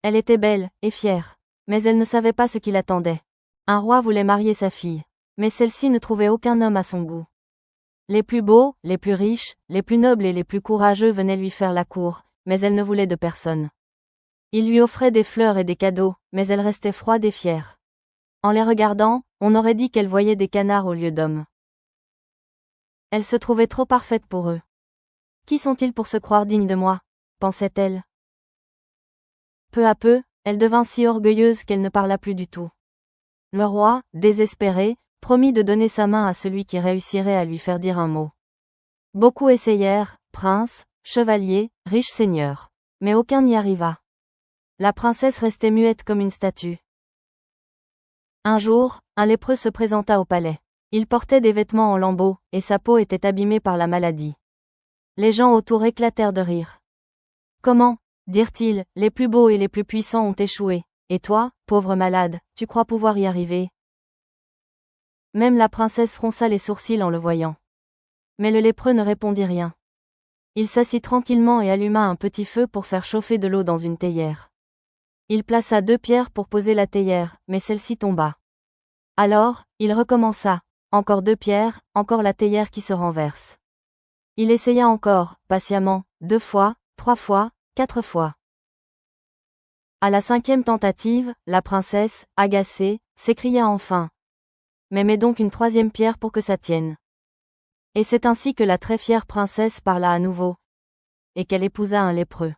Elle était belle, et fière. Mais elle ne savait pas ce qui l'attendait. Un roi voulait marier sa fille. Mais celle-ci ne trouvait aucun homme à son goût. Les plus beaux, les plus riches, les plus nobles et les plus courageux venaient lui faire la cour, mais elle ne voulait de personne. Il lui offrait des fleurs et des cadeaux, mais elle restait froide et fière. En les regardant, on aurait dit qu'elle voyait des canards au lieu d'hommes. Elle se trouvait trop parfaite pour eux. Qui sont-ils pour se croire dignes de moi, pensait-elle. Peu à peu, elle devint si orgueilleuse qu'elle ne parla plus du tout. Le roi, désespéré, promit de donner sa main à celui qui réussirait à lui faire dire un mot. Beaucoup essayèrent, princes, chevaliers, riches seigneurs. Mais aucun n'y arriva. La princesse restait muette comme une statue. Un jour, un lépreux se présenta au palais. Il portait des vêtements en lambeaux, et sa peau était abîmée par la maladie. Les gens autour éclatèrent de rire. Comment, dirent-ils, les plus beaux et les plus puissants ont échoué, et toi, pauvre malade, tu crois pouvoir y arriver? Même la princesse fronça les sourcils en le voyant. Mais le lépreux ne répondit rien. Il s'assit tranquillement et alluma un petit feu pour faire chauffer de l'eau dans une théière. Il plaça 2 pierres pour poser la théière, mais celle-ci tomba. Alors, il recommença. Encore 2 pierres, encore la théière qui se renverse. Il essaya encore, patiemment, 2 fois, 3 fois, 4 fois. À la 5e tentative, la princesse, agacée, s'écria enfin. Mais mets donc une 3e pierre pour que ça tienne. Et c'est ainsi que la très fière princesse parla à nouveau. Et qu'elle épousa un lépreux.